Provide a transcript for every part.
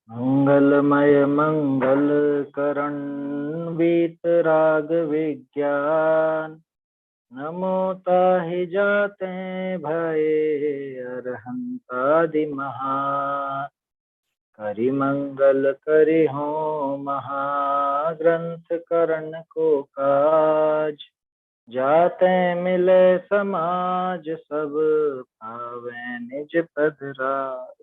मंगलमय मंगल करण वीतराग विज्ञान। नमो ताहि जाते भये अरहंतादि महा। करि मंगल करि हो महाग्रंथ करण को काज। जाते मिले समाज सब पावे निज पद राज।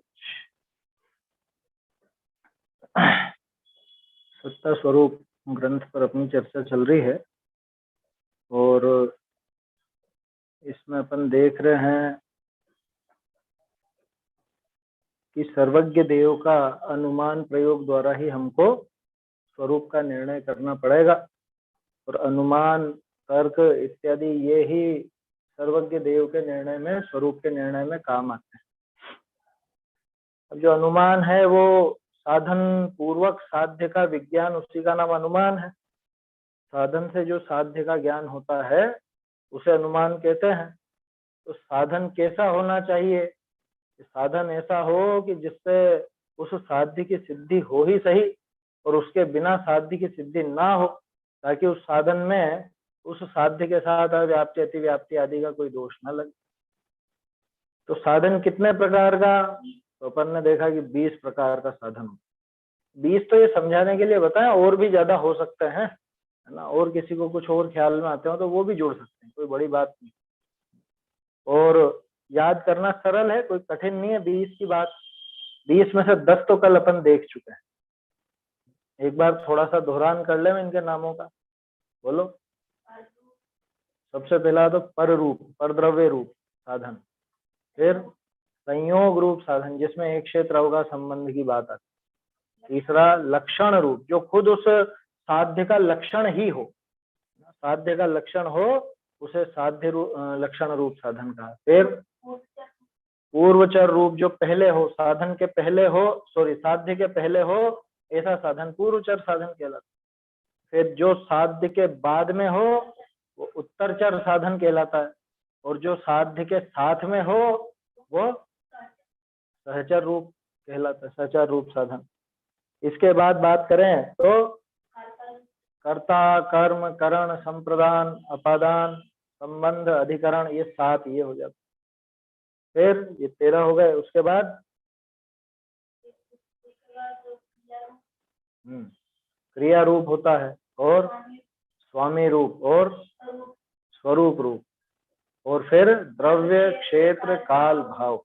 सत्ता स्वरूप ग्रंथ पर अपनी चर्चा चल रही है और इसमें अपन देख रहे हैं कि सर्वज्ञ देव का अनुमान प्रयोग द्वारा ही हमको स्वरूप का निर्णय करना पड़ेगा और अनुमान तर्क इत्यादि ये ही सर्वज्ञ देव के निर्णय में, स्वरूप के निर्णय में काम आते हैं। अब जो अनुमान है वो साधन पूर्वक साध्य का विज्ञान, उसी का नाम अनुमान है। साधन से जो साध्य का ज्ञान होता है उसे अनुमान कहते हैं। तो साधन कैसा होना चाहिए? साधन ऐसा हो कि जिससे उस साध्य की सिद्धि हो ही सही और उसके बिना साध्य की सिद्धि ना हो, ताकि उस साधन में उस साध्य के साथ व्याप्ति अतिव्याप्ति आदि का कोई दोष ना लगे। तो साधन कितने प्रकार का? तो अपन ने देखा कि 20 प्रकार का साधन। 20 तो ये समझाने के लिए बताया, और भी ज्यादा हो सकते हैं, है ना। और किसी को कुछ और ख्याल में आते हो तो वो भी जोड़ सकते हैं, कोई बड़ी बात नहीं। और याद करना सरल है, कोई कठिन नहीं है 20 की बात। 20 में से 10 तो कल अपन देख चुके हैं। एक बार थोड़ा सा दोहरान कर ले इनके नामों का, बोलो। सबसे पहला तो पर रूप, पर द्रव्य रूप साधन। फिर संयोग रूप साधन, जिसमें एक क्षेत्र अवकाश संबंध की बात आती। तीसरा लक्षण रूप, जो खुद उस साध्य का लक्षण ही हो, साध्य का लक्षण हो उसे साध्य लक्षण रूप साधन कहा। फिर पूर्वचर रूप, जो पहले हो, साधन के पहले हो, साध्य के पहले हो, ऐसा साधन पूर्वचर साधन कहलाता। फिर जो साध्य के बाद में हो वो उत्तरचर साधन कहलाता है, और जो साध्य के साथ में हो वो सहचर रूप कहलाता है, सहचर रूप साधन। इसके बाद बात करें तो कर्ता, कर्म, करण, संप्रदान, अपादान, संबंध, अधिकरण, ये 7 ये हो जाते। फिर ये 13 हो गए। उसके बाद क्रिया रूप होता है, और स्वामी रूप, और स्वरूप रूप, और फिर द्रव्य, क्षेत्र, काल, भाव।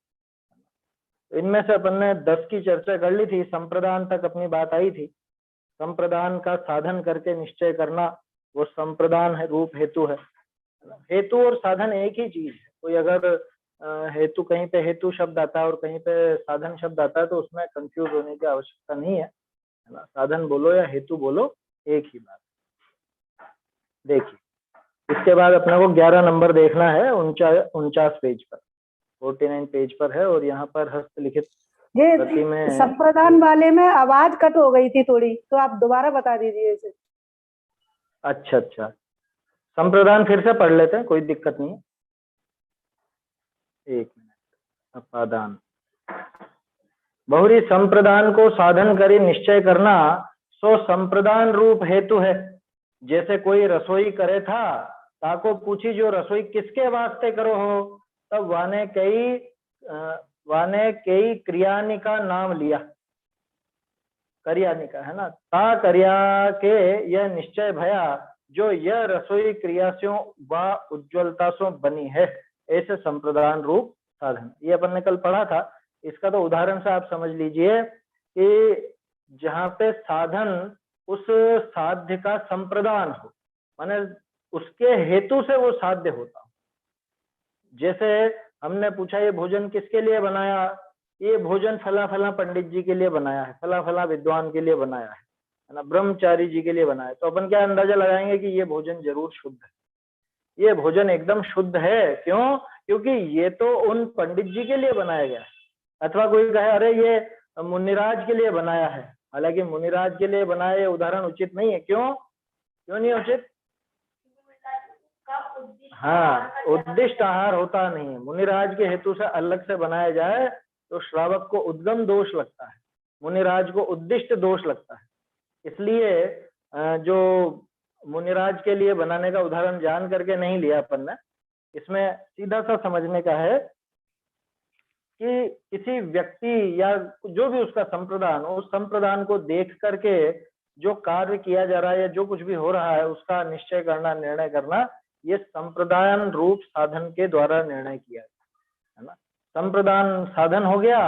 इनमें से अपन ने 10 की चर्चा कर ली थी। संप्रदान तक अपनी बात आई थी। संप्रदान का साधन करके निश्चय करना, वो संप्रदान है, रूप हेतु है। हेतु और साधन एक ही चीज है। कोई अगर हेतु, कहीं पे हेतु शब्द आता है और कहीं पे साधन शब्द आता है तो उसमें कंफ्यूज होने की आवश्यकता नहीं है ना। साधन बोलो या हेतु बोलो, एक ही बात। देखिए, इसके बाद अपने को 11 नंबर देखना है, 49 पेज पर, 49 पेज पर है, और यहाँ पर हस्तलिखित ये में संप्रदान वाले में आवाज कट हो गई थी थोड़ी, तो आप दोबारा बता दीजिए इसे। अच्छा, संप्रदान फिर से पढ़ लेते हैं, कोई दिक्कत नहीं है। एक मिनट। अपादान। बहुरी संप्रदान को साधन करी निश्चय करना, सो संप्रदान रूप हेतु है। जैसे कोई रसोई करे था, ताको पूछी जो रसोई किसके वास्ते करो हो, तब वाने कई क्रियानि का नाम लिया, करियानि का, है ना। ता करिया के यह निश्चय भया, जो यह रसोई क्रिया से व उज्ज्वलता से बनी है, ऐसे संप्रदान रूप साधन। ये अपन ने कल पढ़ा था। इसका तो उदाहरण से आप समझ लीजिए कि जहाँ पे साधन उस साध्य का संप्रदान हो, माने उसके हेतु से वो साध्य होता हो। जैसे हमने पूछा ये भोजन किसके लिए बनाया, ये भोजन फला फला पंडित जी के लिए बनाया है, फला फला विद्वान के लिए बनाया है ना, ब्रह्मचारी जी के लिए बनाया है। तो अपन क्या अंदाजा लगाएंगे कि ये भोजन जरूर शुद्ध है, ये भोजन एकदम शुद्ध है। क्यों? क्योंकि ये तो उन पंडित जी के लिए बनाया गया है। अथवा कोई कहे अरे ये मुनिराज के लिए बनाया है, हालांकि मुनिराज के लिए बनाया ये उदाहरण उचित नहीं है। क्यों नहीं उचित? हाँ, उद्दिष्ट आहार होता नहीं है। मुनिराज के हेतु से अलग से बनाया जाए तो श्रावक को उद्गम दोष लगता है। मुनिराज को उद्दिष्ट दोष लगता है। इसलिए जो मुनिराज के लिए बनाने का उदाहरण जान करके नहीं लिया अपन ने, इसमें सीधा सा समझने का है कि किसी व्यक्ति या जो भी उसका संप्रदान, उस संप्रदान को देख करके जो कार्य किया जा रहा है या जो कुछ भी हो रहा है उसका निश्चय करना, निर्णय करना, ये संप्रदान रूप साधन के द्वारा निर्णय किया है ना। संप्रदान साधन हो गया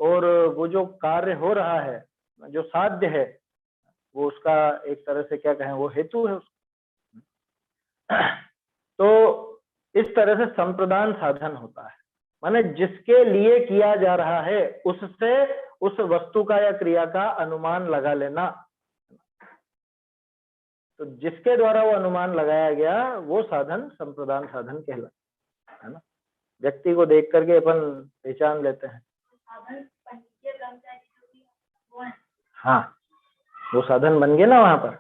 और वो जो कार्य हो रहा है, जो साध्य है, वो उसका एक तरह से क्या कहें, वो हेतु है उसका। तो इस तरह से संप्रदान साधन होता है, माने जिसके लिए किया जा रहा है उससे उस वस्तु का या क्रिया का अनुमान लगा लेना। तो जिसके द्वारा वो अनुमान लगाया गया वो साधन संप्रदान साधन कहलाता है ना। व्यक्ति को देख करके अपन पहचान लेते हैं। हाँ, वो साधन बन गए ना वहां पर।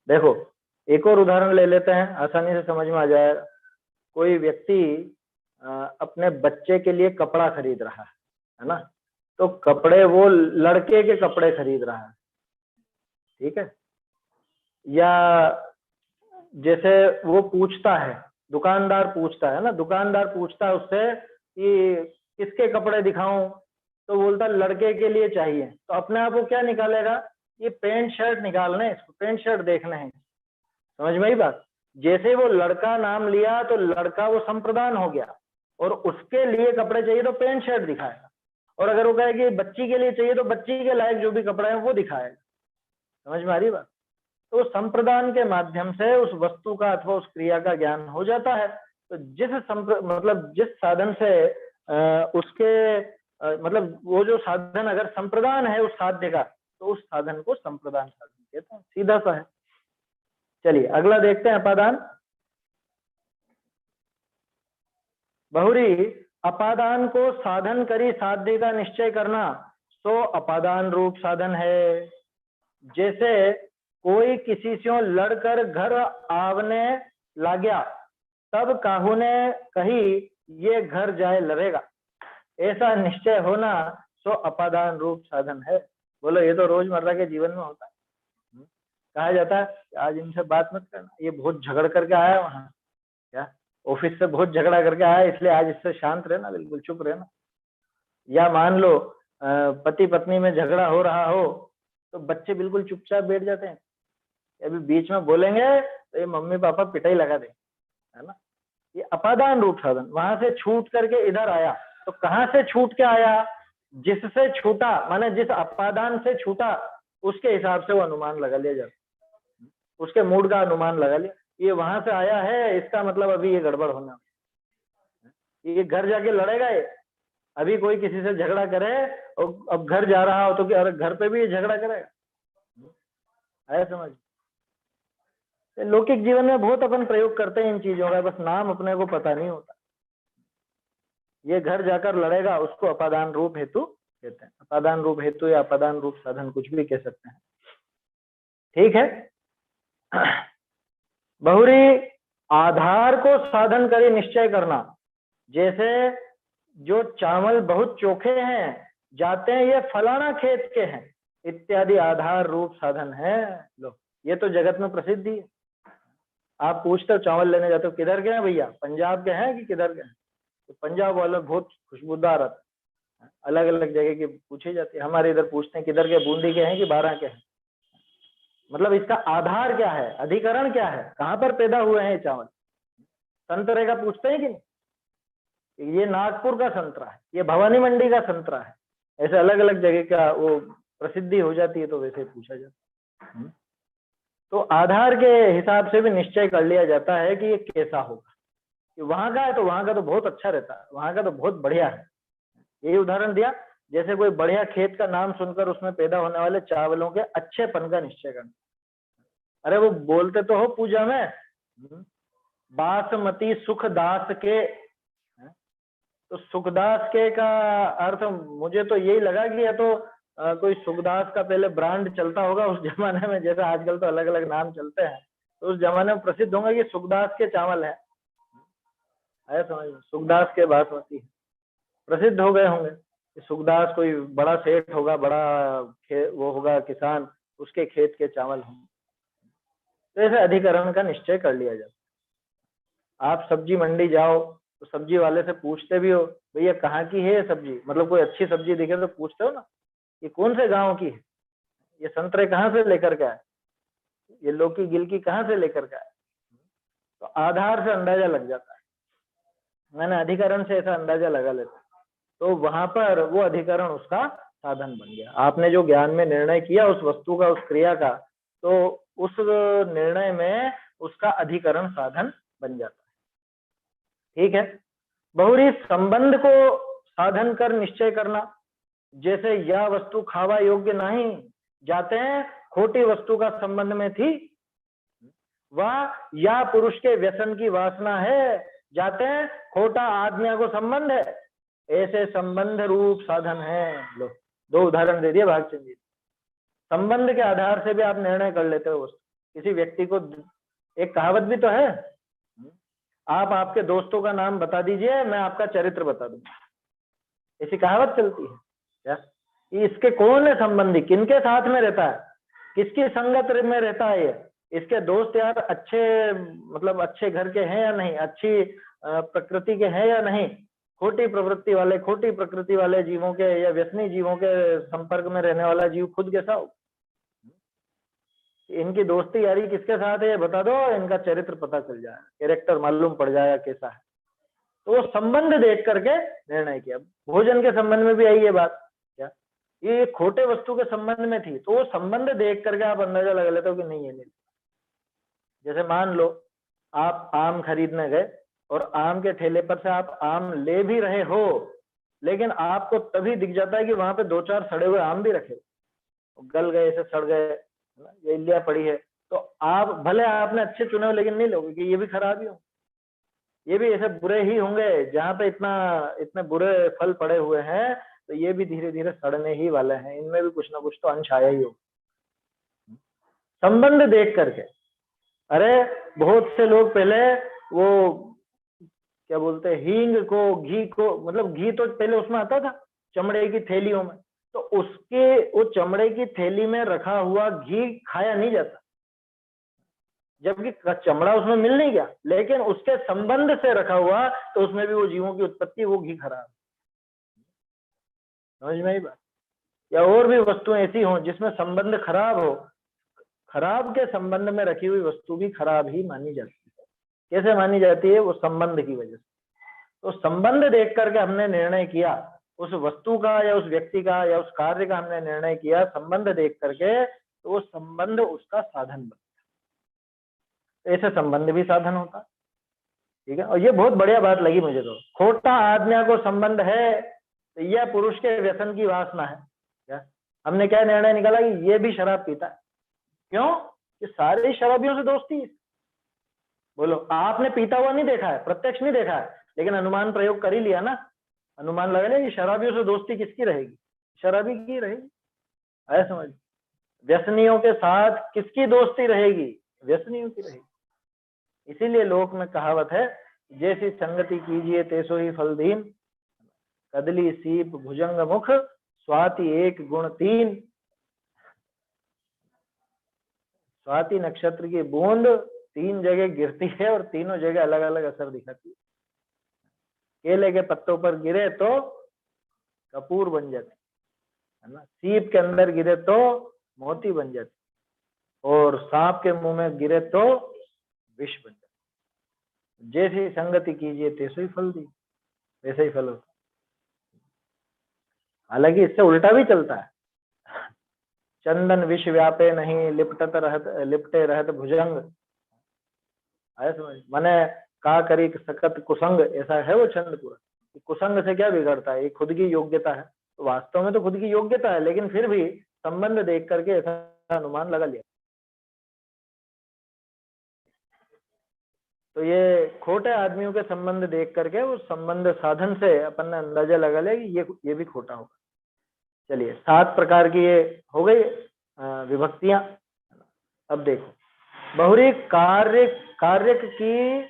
देखो एक और उदाहरण ले लेते हैं, आसानी से समझ में आ जाएगा। कोई व्यक्ति अपने बच्चे के लिए कपड़ा खरीद रहा है ना, तो कपड़े वो लड़के के कपड़े खरीद रहा है, ठीक है। या जैसे वो पूछता है, दुकानदार पूछता है ना, दुकानदार पूछता है उससे कि किसके कपड़े दिखाऊं, तो बोलता लड़के के लिए चाहिए। तो अपने आप वो क्या निकालेगा, ये पैंट शर्ट निकालने, इसको पैंट शर्ट देखने हैं। समझ में आई बात। जैसे वो लड़का नाम लिया तो लड़का वो संप्रदान हो गया और उसके लिए कपड़े चाहिए तो पैंट शर्ट दिखाएगा। और अगर वो कहे कि बच्ची के लिए चाहिए तो बच्ची के लायक जो भी कपड़े हैं वो दिखाएगा। समझ में आ रही बात। तो संप्रदान के माध्यम से उस वस्तु का अथवा उस क्रिया का ज्ञान हो जाता है। तो जिस साधन से उसके मतलब वो जो साधन अगर संप्रदान है उस साध्य का, तो उस साधन को संप्रदान साधन कहते हैं। सीधा सा है। चलिए अगला देखते हैं, अपादान। बहुरी अपादान को साधन करी साध्य का निश्चय करना, सो अपादान रूप साधन है। जैसे कोई किसी से लड़कर घर आवने लाग्या, तब काहू ने कही ये घर जाए लड़ेगा, ऐसा निश्चय होना सो अपादान रूप साधन है। बोलो ये तो रोजमर्रा के जीवन में होता है। कहा जाता है आज इनसे बात मत करना, ये बहुत झगड़ करके आया वहां, क्या ऑफिस से बहुत झगड़ा करके आया, इसलिए आज इससे शांत रहना, बिल्कुल चुप रहना। या मान लो पति पत्नी में झगड़ा हो रहा हो तो बच्चे बिल्कुल चुपचाप बैठ जाते हैं, अभी बीच में बोलेंगे तो ये मम्मी पापा पिटाई लगा दे, है ना। ये अपादान रूप साधन। वहां से छूट करके इधर आया, तो कहाँ से छूट के आया, जिससे छूटा, माने जिस अपादान से छूटा उसके हिसाब से वो अनुमान लगा लिया जाता, उसके मूड का अनुमान लगा लिया। ये वहां से आया है, इसका मतलब अभी ये गड़बड़ होना, ये घर जाके लड़ेगा। ये अभी कोई किसी से झगड़ा करे और अब घर जा रहा हो तो क्या घर पे भी ये झगड़ा करेगा, आया समझ। लौकिक जीवन में बहुत अपन प्रयोग करते हैं इन चीजों का, बस नाम अपने को पता नहीं होता। ये घर जाकर लड़ेगा, उसको अपादान रूप हेतु कहते हैं। अपादान रूप हेतु या अपादान रूप साधन कुछ भी कह सकते हैं, ठीक है। बहुरी आधार को साधन करे निश्चय करना, जैसे जो चावल बहुत चोखे हैं, जाते हैं ये फलाना खेत के हैं, इत्यादि आधार रूप साधन है। लो ये तो जगत में प्रसिद्ध ही है। आप पूछते हो चावल लेने जाते हो किधर के हैं भैया, पंजाब के हैं कि किधर के हैं, तो पंजाब वाले बहुत खुशबूदार आते हैं, अलग अलग जगह की पूछी जाती है। हमारे इधर पूछते हैं किधर के, बूंदी के हैं कि बारां के हैं। मतलब इसका आधार क्या है, अधिकरण क्या है, कहाँ पर पैदा हुए हैं ये चावल। संतरे का पूछते हैं कि नहीं, ये नागपुर का संतरा है, ये भवानी मंडी का संतरा है, ऐसे अलग अलग जगह का वो प्रसिद्धि हो जाती है, तो वैसे पूछा जाता है। तो आधार के हिसाब से भी निश्चय कर लिया जाता है कि ये कैसा होगा, कि वहां का है तो वहां का तो बहुत अच्छा रहता है, वहां का तो बहुत बढ़िया है। यही उदाहरण दिया, जैसे कोई बढ़िया खेत का नाम सुनकर उसमें पैदा होने वाले चावलों के अच्छेपन का निश्चय करना। अरे वो बोलते तो हो पूजा में बासमती सुखदास के, तो सुखदास के का अर्थ मुझे तो यही लगा कि या तो कोई सुखदास का पहले ब्रांड चलता होगा उस जमाने में, जैसे आजकल तो अलग अलग नाम चलते हैं, तो उस जमाने में प्रसिद्ध होंगे कि सुखदास के चावल है, आया समझ में, सुखदास के बासमती प्रसिद्ध हो गए होंगे। सुखदास कोई बड़ा सेठ होगा, बड़ा वो होगा किसान, उसके खेत के चावल होंगे। तो ऐसे अधिकरण का निश्चय कर लिया जाता। आप सब्जी मंडी जाओ तो सब्जी वाले से पूछते भी हो, भैया कहाँ की है ये सब्जी, मतलब कोई अच्छी सब्जी दिखे तो पूछते हो ना, ये कौन से गांव की है, ये संतरे कहाँ से लेकर के आए, ये लौकी गिलकी कहाँ से लेकर के आए। तो आधार से अंदाजा लग जाता है, मैंने अधिकरण से ऐसा अंदाजा लगा लेता। तो वहां पर वो अधिकरण उसका साधन बन गया। आपने जो ज्ञान में निर्णय किया उस वस्तु का, उस क्रिया का, तो उस निर्णय में उसका अधिकरण साधन बन जाता है। ठीक है। बहुरी संबंध को साधन कर निश्चय करना, जैसे यह वस्तु खावा योग्य नहीं, जाते हैं खोटी वस्तु का संबंध में थी, वह या पुरुष के व्यसन की वासना है, जाते हैं खोटा आज्ञा को संबंध है, ऐसे संबंध रूप साधन है। लो, दो उदाहरण दे दिए भागचंद जी। संबंध के आधार से भी आप निर्णय कर लेते हो। किसी व्यक्ति को, एक कहावत भी तो है, आप आपके दोस्तों का नाम बता दीजिए, मैं आपका चरित्र बता दूंगा, ऐसी कहावत चलती है क्या? इसके कौन है संबंधी, किनके साथ में रहता है, किसकी संगत में रहता है, ये इसके दोस्त यार अच्छे, मतलब अच्छे घर के हैं या नहीं, अच्छी प्रकृति के हैं या नहीं, खोटी प्रवृत्ति वाले, खोटी प्रकृति वाले जीवों के या व्यसनी जीवों के संपर्क में रहने वाला जीव खुद कैसा हो, इनकी दोस्ती यारी किसके साथ है बता दो, इनका चरित्र पता चल जाएगा, कैरेक्टर मालूम पड़ जाएगा कैसा है। तो वो संबंध देख करके निर्णय किया। भोजन के संबंध में भी आई ये बात, क्या ये खोटे वस्तु के संबंध में थी, तो वो संबंध देख करके आप अंदाजा लगा लेते हो कि नहीं है नहीं। जैसे मान लो आप आम खरीदने गए और आम के ठेले पर से आप आम ले भी रहे हो, लेकिन आपको तभी दिख जाता है कि वहां पे दो चार सड़े हुए आम भी रखे, गल गए, ऐसे सड़ गए, ये इल्लिया पड़ी है, तो आप भले आपने अच्छे चुने हो लेकिन नहीं लोगे कि ये भी खराब ही हो, ये भी ऐसे बुरे ही होंगे, जहां पे इतने बुरे फल पड़े हुए हैं तो ये भी धीरे धीरे सड़ने ही वाले हैं, इनमें भी कुछ ना कुछ तो अंश आया ही हो। संबंध देख करके, अरे बहुत से लोग पहले वो क्या बोलते हैं, हींग को, घी को, मतलब घी तो पहले उसमें आता था चमड़े की थैलियों में, तो उसके वो चमड़े की थैली में रखा हुआ घी खाया नहीं जाता, जबकि चमड़ा उसमें मिल नहीं गया, लेकिन उसके संबंध से रखा हुआ तो उसमें भी वो जीवों की उत्पत्ति, वो घी खराब। समझ में आई बात? या और भी वस्तुएं ऐसी हों जिसमें संबंध खराब हो, खराब के संबंध में रखी हुई वस्तु भी खराब ही मानी जाती है। कैसे मानी जाती है? वो संबंध की वजह से। तो संबंध देख करके हमने निर्णय किया, उस वस्तु का या उस व्यक्ति का या उस कार्य का हमने निर्णय किया संबंध देख करके, तो वो संबंध उसका साधन बनता है। ऐसे संबंध भी साधन होता, ठीक है। और ये बहुत बढ़िया बात लगी मुझे, तो खोटा आज्ञा को संबंध है, तो यह पुरुष के व्यसन की वासना है। क्या हमने क्या निर्णय निकाला कि ये भी शराब पीता है, क्यों? कि सारे शराबियों से दोस्ती। बोलो, आपने पीता हुआ नहीं देखा है, प्रत्यक्ष नहीं देखा है, लेकिन अनुमान प्रयोग कर ही लिया ना, अनुमान लगा लिया कि शराबियों से दोस्ती किसकी रहेगी, शराबी की रहेगी। ऐसा समझ, व्यसनियों के साथ किसकी दोस्ती रहेगी, व्यसनियों की रहेगी। इसीलिए लोक में कहावत है, जैसी संगति कीजिए तेसो ही फल दीन, कदली सीप भुजंग मुख, स्वाति एक गुण तीन। स्वाति नक्षत्र की बूंद 3 जगह गिरती है और तीनों जगह अलग अलग असर दिखाती है। केले के पत्तों पर गिरे तो कपूर बन जाती है ना, सीप के अंदर गिरे तो मोती बन जाती, और सांप के मुंह में गिरे तो विष बन जाती। जैसी संगति कीजिए तैसे ही फल दी, वैसे ही फल होता। हालांकि इससे उल्टा भी चलता है, चंदन विष व्यापे नहीं, लिपटे रहत भुजंग। आया समझ? माने का करी सकत कुसंग, ऐसा है वो छंद पूरा। कुसंग से क्या बिगड़ता है, ये खुद की योग्यता है, तो वास्तव में तो खुद की योग्यता है, लेकिन फिर भी संबंध देख करके ऐसा अनुमान लगा लिया। तो ये खोटे आदमियों के संबंध देख करके उस संबंध साधन से अपन ने अंदाजा लगा लिया कि ये भी खोटा होगा। चलिए, 7 प्रकार की ये हो गई विभक्तियां। अब देखो, बहुरी कार्यक की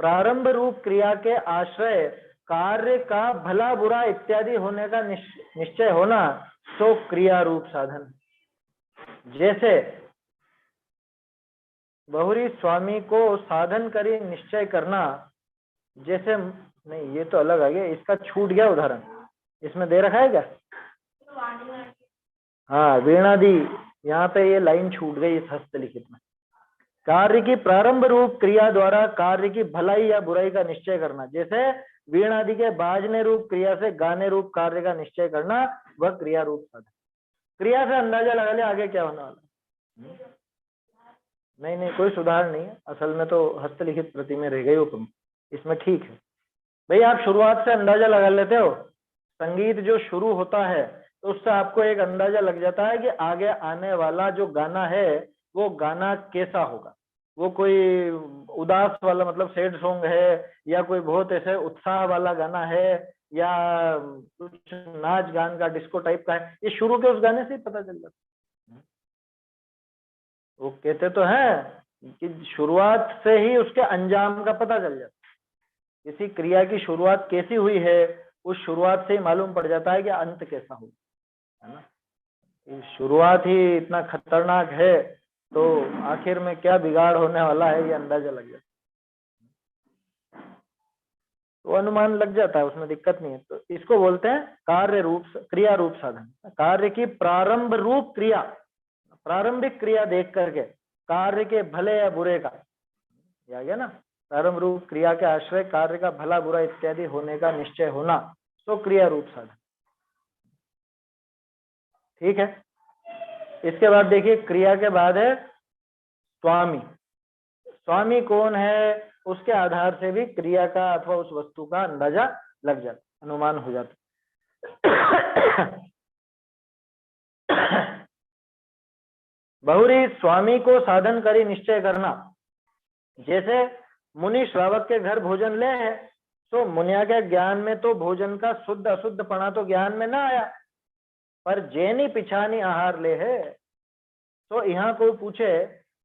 प्रारंभ रूप क्रिया के आश्रय कार्य का भला बुरा इत्यादि होने का निश्चय होना तो क्रिया रूप साधन। जैसे बहुरी स्वामी को साधन करी निश्चय करना, जैसे नहीं ये तो अलग आ गया, इसका छूट गया उदाहरण, इसमें दे रखा है क्या? हाँ वीणादि, यहाँ पे ये लाइन छूट गई इस हस्तलिखित में। कार्य की प्रारंभ रूप क्रिया द्वारा कार्य की भलाई या बुराई का निश्चय करना, जैसे वीणादि के बाजने रूप क्रिया से गाने रूप कार्य का निश्चय करना, वह क्रिया रूप साधन। क्रिया से अंदाजा लगा ले आगे क्या होने वाला। नहीं नहीं कोई सुधार नहीं है, असल में तो हस्तलिखित प्रति में रह गई हुक्म, इसमें ठीक है भाई। आप शुरुआत से अंदाजा लगा लेते हो, संगीत जो शुरू होता है तो उससे आपको एक अंदाजा लग जाता है कि आगे आने वाला जो गाना है वो गाना कैसा होगा। वो कोई उदास वाला मतलब सैड सॉन्ग है, या कोई बहुत ऐसे उत्साह वाला गाना है, या कुछ नाच गान का डिस्को टाइप का है, ये शुरू के उस गाने से ही पता चल जाता। वो कहते तो हैं कि शुरुआत से ही उसके अंजाम का पता चल जाता। किसी क्रिया की शुरुआत कैसी हुई है उस शुरुआत से ही मालूम पड़ जाता है कि अंत कैसा होगा, है ना। शुरुआत ही इतना खतरनाक है तो आखिर में क्या बिगाड़ होने वाला है ये अंदाजा लग जाता है, तो अनुमान लग जाता है, उसमें दिक्कत नहीं है। तो इसको बोलते हैं कार्य रूप क्रिया रूप साधन। कार्य की प्रारंभ रूप क्रिया, प्रारंभिक क्रिया देख करके कार्य के भले या बुरे का, आ गया ना, प्रारंभ रूप क्रिया के आश्रय कार्य का भला बुरा इत्यादि होने का निश्चय होना तो क्रिया रूप साधन। ठीक है, इसके बाद देखिए क्रिया के बाद है स्वामी। स्वामी कौन है उसके आधार से भी क्रिया का अथवा उस वस्तु का अंदाजा लग जाता, अनुमान हो जाता। बहुरी स्वामी को साधन करी निश्चय करना, जैसे मुनि श्रावक के घर भोजन ले है तो मुनिया के ज्ञान में तो भोजन का शुद्ध अशुद्ध पना तो ज्ञान में ना आया, पर जैनी पिछानी आहार ले है। तो यहाँ को पूछे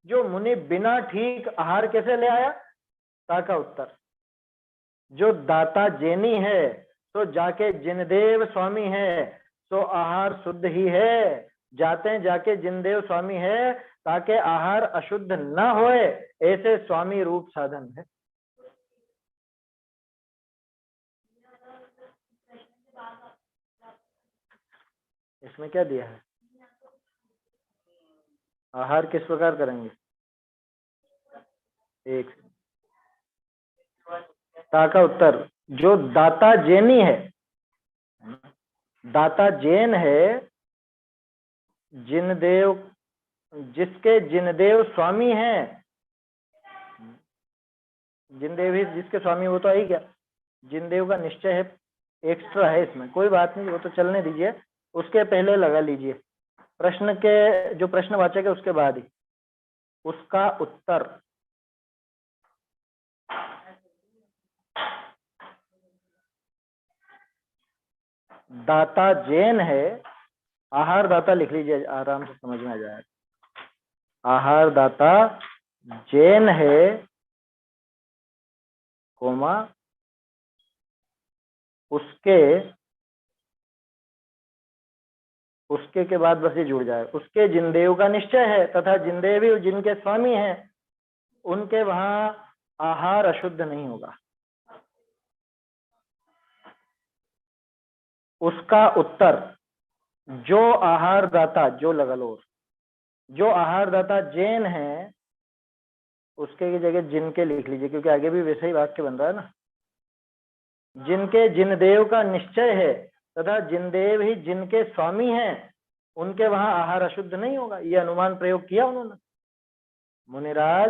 जो मुनि बिना ठीक आहार कैसे ले आया, ताका उत्तर जो दाता जैनी है तो जाके जिनदेव स्वामी है तो आहार शुद्ध ही है, जाते जाके जिनदेव स्वामी है ताकि आहार अशुद्ध न होए, ऐसे स्वामी रूप साधन है। इसमें क्या दिया है, आहार किस प्रकार करेंगे, एक ताका उत्तर जो दाता जैनी है, दाता जैन है, जिनदेव जिसके जिनदेव स्वामी हैं, जिनदेव ही जिसके स्वामी वो तो आई क्या, जिनदेव का निश्चय है, एक्स्ट्रा है इसमें, कोई बात नहीं वो तो चलने दीजिए, उसके पहले लगा लीजिए प्रश्न के जो प्रश्नवाचक है उसके बाद ही उसका उत्तर। दाता जैन है, आहार दाता लिख लीजिए आराम से समझ में आ जाएगा। आहार दाता जैन है कोमा उसके के बाद बस ये जुड़ जाए, उसके जिनदेव का निश्चय है तथा जिनदेव ही जिनके स्वामी हैं उनके वहां आहार अशुद्ध नहीं होगा। उसका उत्तर जो आहार दाता, जो लगलोर, जो आहार दाता जैन है उसके की जगह जिनके लिख लीजिए, क्योंकि आगे भी वैसे ही वाक्य बन रहा है ना। जिनके जिनदेव का निश्चय है तथा जिनदेव ही जिनके स्वामी हैं उनके वहां आहार अशुद्ध नहीं होगा, ये अनुमान प्रयोग किया उन्होंने। मुनिराज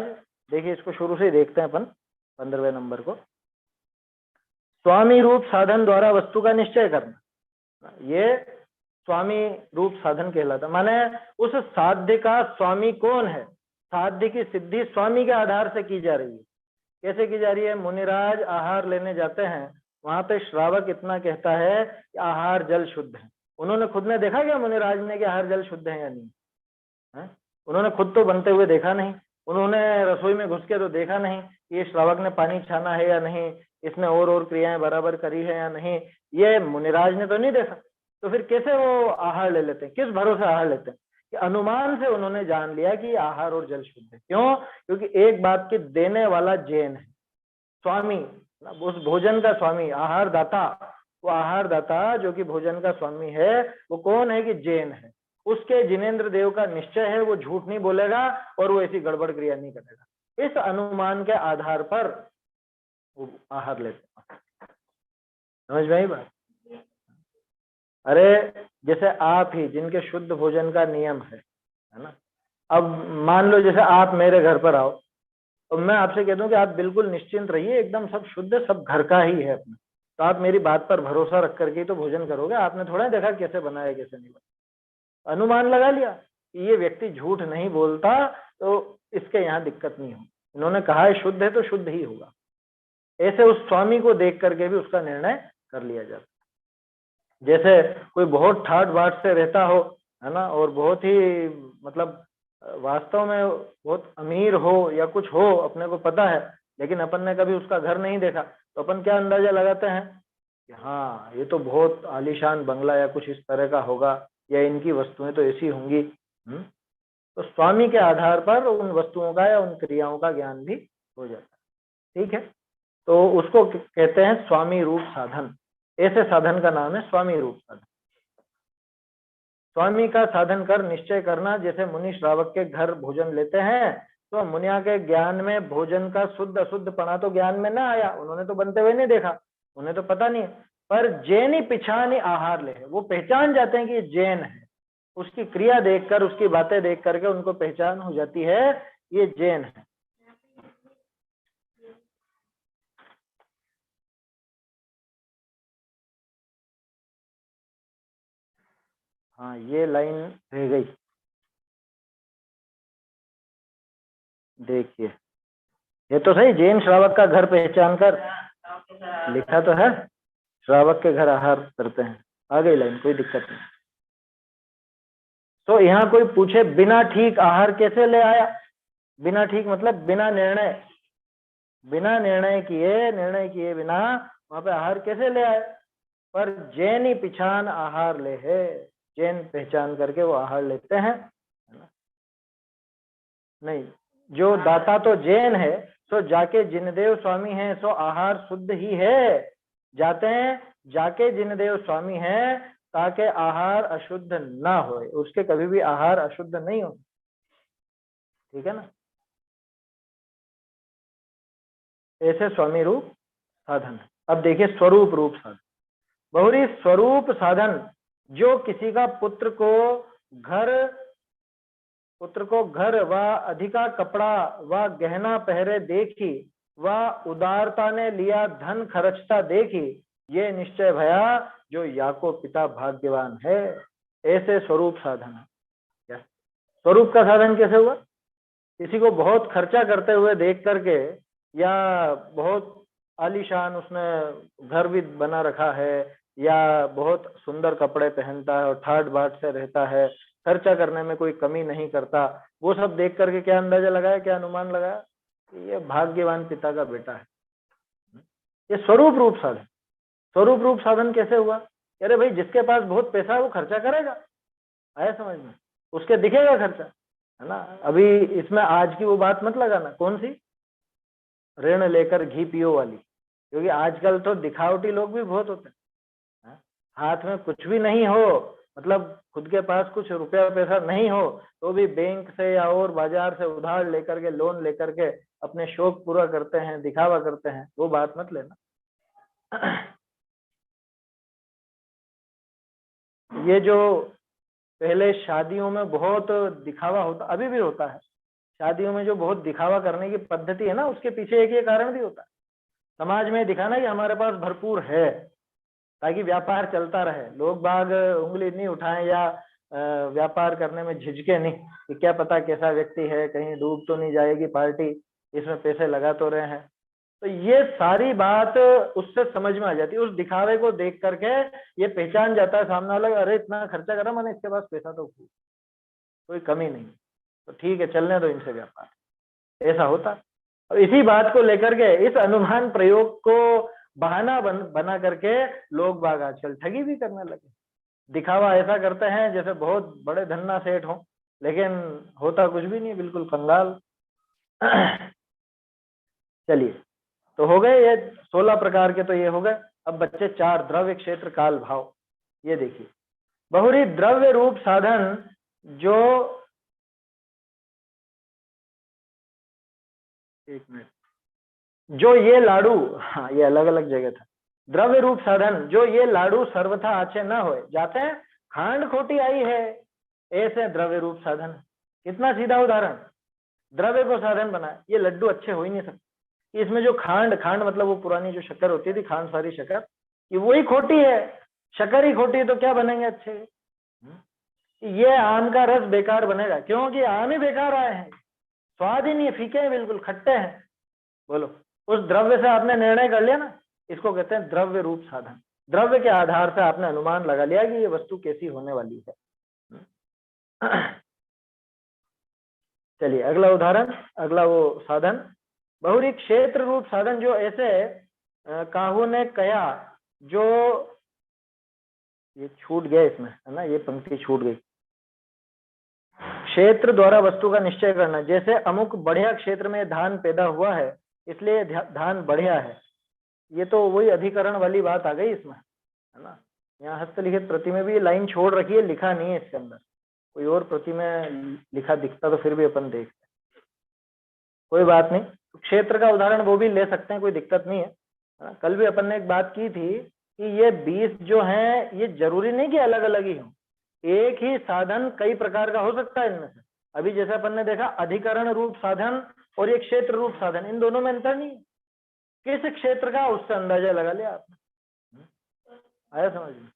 देखिए इसको शुरू से देखते हैं अपन 15वें नंबर को। स्वामी रूप साधन द्वारा वस्तु का निश्चय करना, ये स्वामी रूप साधन कहलाता। माने उस साध्य का स्वामी कौन है, साध्य की सिद्धि स्वामी के आधार से की जा रही है। कैसे की जा रही है, मुनिराज आहार लेने जाते हैं, वहां पे श्रावक इतना कहता है कि आहार जल शुद्ध है। उन्होंने खुद ने देखा क्या मुनिराज ने कि आहार जल शुद्ध है या नहीं है? उन्होंने खुद तो बनते हुए देखा नहीं, उन्होंने रसोई में घुस के तो देखा नहीं कि ये श्रावक ने पानी छाना है या नहीं, इसने और क्रियाएं बराबर करी है या नहीं, ये मुनिराज ने तो नहीं देखा। तो फिर कैसे वो आहार ले लेते हैं, किस भरोसे आहार लेते हैं? कि अनुमान से उन्होंने जान लिया कि आहार और जल शुद्ध है। क्यों? क्योंकि एक बात की देने वाला जैन है, स्वामी, उस भोजन का स्वामी, आहार दाता, वो आहार दाता जो कि भोजन का स्वामी है, वो कौन है? कि जैन है। उसके जिनेंद्र देव का निश्चय है, वो झूठ नहीं बोलेगा और वो ऐसी गड़बड़ क्रिया नहीं करेगा। इस अनुमान के आधार पर वो आहार लेते हैं। समझ में आई बात? अरे जैसे आप ही जिनके शुद्ध भोजन का नियम है ना, अब मान लो जैसे आप मेरे घर पर आओ तो मैं आपसे कह दूं कि आप बिल्कुल निश्चिंत रहिए, एकदम सब शुद्ध, सब घर का ही है अपना, तो आप मेरी बात पर भरोसा रख करके तो भोजन करोगे। आपने थोड़ा देखा कैसे बनाया कैसे नहीं बना, अनुमान लगा लिया कि ये व्यक्ति झूठ नहीं बोलता तो इसके यहाँ दिक्कत नहीं हो, इन्होंने कहा है शुद्ध है तो शुद्ध ही होगा। ऐसे उस स्वामी को देख करके भी उसका निर्णय कर लिया जाता है। जैसे कोई बहुत ठाट बाट से रहता हो, है ना, और बहुत ही मतलब वास्तव में बहुत अमीर हो या कुछ हो, अपने को पता है, लेकिन अपन ने कभी उसका घर नहीं देखा, तो अपन क्या अंदाजा लगाते हैं कि हाँ ये तो बहुत आलीशान बंगला या कुछ इस तरह का होगा, या इनकी वस्तुएं तो ऐसी होंगी। तो स्वामी के आधार पर उन वस्तुओं का या उन क्रियाओं का ज्ञान भी हो जाता है। ठीक है, तो उसको कहते हैं स्वामी रूप साधन। ऐसे साधन का नाम है स्वामी रूप साधन। स्वामी का साधन कर निश्चय करना, जैसे मुनि श्रावक के घर भोजन लेते हैं तो मुनिया के ज्ञान में भोजन का शुद्ध अशुद्ध पना तो ज्ञान में ना आया, उन्होंने तो बनते हुए नहीं देखा, उन्हें तो पता नहीं, पर जैन ही पिछानी आहार ले, वो पहचान जाते हैं कि ये जैन है, उसकी क्रिया देखकर, उसकी बातें देख करके उनको पहचान हो जाती है ये जैन है। हाँ ये लाइन रह गई, देखिए ये तो सही, जैन श्रावक का घर पहचान कर, लिखा तो है श्रावक के घर आहार करते हैं, आ गई लाइन, कोई दिक्कत नहीं। तो यहाँ कोई पूछे बिना ठीक आहार कैसे ले आया? बिना ठीक मतलब बिना निर्णय किए बिना वहां पे आहार कैसे ले आए? पर जैन ही पिछान आहार ले है, जैन पहचान करके वो आहार लेते हैं। नहीं, जो दाता तो जैन है, तो जाके जिनदेव स्वामी है, सो आहार शुद्ध ही है। जाते हैं, जाके जिनदेव स्वामी है ताकि आहार अशुद्ध ना हो, उसके कभी भी आहार अशुद्ध नहीं हो। ठीक है ना? ऐसे स्वामी रूप साधन। अब देखिए स्वरूप रूप साधन, बहुरी स्वरूप साधन, जो किसी का पुत्र को घर व अधिका कपड़ा व गहना पहरे देखी व उदारता ने लिया धन खर्चता देखी, ये निश्चय भया जो याको पिता भाग्यवान है। ऐसे स्वरूप साधन है। स्वरूप का साधन कैसे हुआ? किसी को बहुत खर्चा करते हुए देख करके, या बहुत आलीशान उसने घर भी बना रखा है, या बहुत सुंदर कपड़े पहनता है और ठाट बाट से रहता है, खर्चा करने में कोई कमी नहीं करता, वो सब देख करके क्या अंदाजा लगाया, क्या अनुमान लगाया कि ये भाग्यवान पिता का बेटा है। ये स्वरूप रूप साधन। स्वरूप रूप साधन कैसे हुआ? अरे भाई जिसके पास बहुत पैसा है वो खर्चा करेगा, आया समझ में, उसके दिखेगा खर्चा, है ना। अभी इसमें आज की वो बात मत लगाना, कौन सी, ऋण लेकर घी पियो वाली, क्योंकि आजकल तो दिखावटी लोग भी बहुत होते हैं। हाथ में कुछ भी नहीं हो, मतलब खुद के पास कुछ रुपया पैसा नहीं हो, तो भी बैंक से या और बाजार से उधार लेकर के, लोन लेकर के अपने शौक पूरा करते हैं, दिखावा करते हैं, वो बात मत लेना। ये जो पहले शादियों में बहुत दिखावा होता, अभी भी होता है, शादियों में जो बहुत दिखावा करने की पद्धति है ना, उसके पीछे एक ये कारण भी होता है, समाज में दिखाना कि हमारे पास भरपूर है, ताकि व्यापार चलता रहे, लोग बाग उंगली नहीं उठाएं या व्यापार करने में झिझके नहीं कि क्या पता कैसा व्यक्ति है, कहीं डूब तो नहीं जाएगी पार्टी, इसमें पैसे लगा तो रहे हैं। तो ये सारी बात उससे समझ में आ जाती है, उस दिखावे को देख करके ये पहचान जाता है सामने वाला, अरे इतना खर्चा करा मैंने, इसके पास पैसा तो कोई कमी नहीं, तो ठीक है चलने दो इनसे व्यापार, ऐसा होता। और इसी बात को लेकर के, इस अनुमान प्रयोग को बहाना बना करके लोग बाग आजकल ठगी भी करने लगे। दिखावा ऐसा करते हैं जैसे बहुत बड़े धन्ना सेठ हो, लेकिन होता कुछ भी नहीं, बिल्कुल कंगाल। चलिए, तो हो गए ये 16 प्रकार के, तो ये हो गए। अब बच्चे 4, द्रव्य, क्षेत्र, काल, भाव। ये देखिए, बहुरी द्रव्य रूप साधन जो, एक मिनट, जो ये लाडू, हाँ ये अलग अलग जगह था। द्रव्य रूप साधन जो ये लाडू सर्वथा अच्छे न हो जाते हैं, खांड खोटी आई है, ऐसे द्रव्य रूप साधन। कितना सीधा उदाहरण, द्रव्य को साधन बना, ये लड्डू अच्छे हो ही नहीं सकते। इसमें जो खांड, खांड मतलब वो पुरानी जो शक्कर होती थी, खांड सारी शक्कर, ये वही खोटी है, शक्कर ही खोटी है, तो क्या बनेंगे अच्छे। ये आम का रस बेकार बनेगा, क्योंकि आम ही बेकार आए हैं, स्वाद ही नहीं है, फीके हैं, बिल्कुल खट्टे हैं। बोलो, उस द्रव्य से आपने निर्णय कर लिया ना, इसको कहते हैं द्रव्य रूप साधन। द्रव्य के आधार से आपने अनुमान लगा लिया कि ये वस्तु कैसी होने वाली है। चलिए अगला उदाहरण, अगला वो साधन, बहुरी क्षेत्र रूप साधन जो ऐसे काहू ने कया, जो, ये छूट गया इसमें है ना, ये पंक्ति छूट गई। क्षेत्र द्वारा वस्तु का निश्चय करना, जैसे अमुक बढ़िया क्षेत्र में धान पैदा हुआ है इसलिए धान बढ़िया है। ये तो वही अधिकरण वाली बात आ गई इसमें, है ना। यहाँ हस्तलिखित प्रति में भी लाइन छोड़ रखी है, लिखा नहीं है इसके अंदर, कोई और प्रति में लिखा दिखता तो फिर भी अपन देखते, कोई बात नहीं। तो क्षेत्र का उदाहरण वो भी ले सकते हैं, कोई दिक्कत नहीं है। कल भी अपन ने एक बात की थी कि ये 20 जो हैं, ये जरूरी नहीं कि अलग अलग ही हो, एक ही साधन कई प्रकार का हो सकता है इनमें से। अभी जैसे अपन ने देखा, अधिकरण रूप साधन और ये क्षेत्र रूप साधन, इन दोनों में अंतर नहीं है। किस क्षेत्र का, उससे अंदाजा लगा लिया आपने। आया समझ में।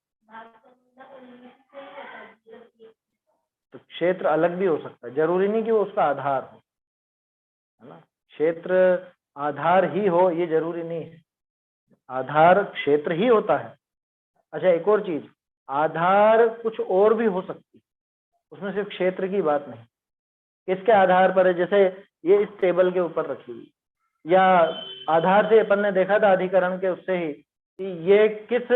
तो क्षेत्र अलग भी हो सकता है, जरूरी नहीं कि वो उसका आधार हो, है ना। क्षेत्र आधार ही हो ये जरूरी नहीं है, आधार क्षेत्र ही होता है। अच्छा, एक और चीज, आधार कुछ और भी हो सकती है, उसमें सिर्फ क्षेत्र की बात नहीं। किसके आधार पर है, जैसे ये इस टेबल के ऊपर रखी हुई, या आधार से अपन ने देखा था अधिकरण के उससे ही कि ये किस,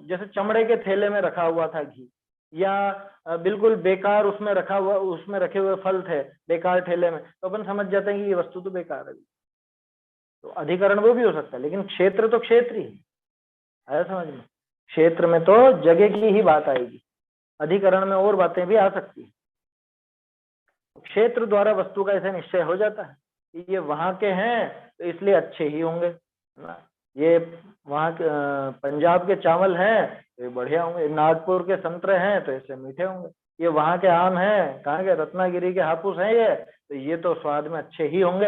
जैसे चमड़े के थैले में रखा हुआ था घी, या बिल्कुल बेकार उसमें रखा हुआ, उसमें रखे हुए फल थे बेकार ठेले में, तो अपन समझ जाते हैं कि ये वस्तु तो बेकार है। तो अधिकरण वो भी हो सकता है, लेकिन क्षेत्र तो क्षेत्र ही है, समझ में। क्षेत्र में तो जगह की ही बात आएगी, अधिकरण में और बातें भी आ सकती है। क्षेत्र द्वारा वस्तु का ऐसे निश्चय हो जाता है कि ये वहां के हैं तो इसलिए अच्छे ही होंगे, ये वहां के पंजाब के चावल हैं तो ये बढ़िया होंगे, नागपुर के संतरे हैं तो ऐसे मीठे होंगे, ये वहां के आम हैं, कहाँ के रत्नागिरी के हापुस हैं ये, तो ये तो स्वाद में अच्छे ही होंगे।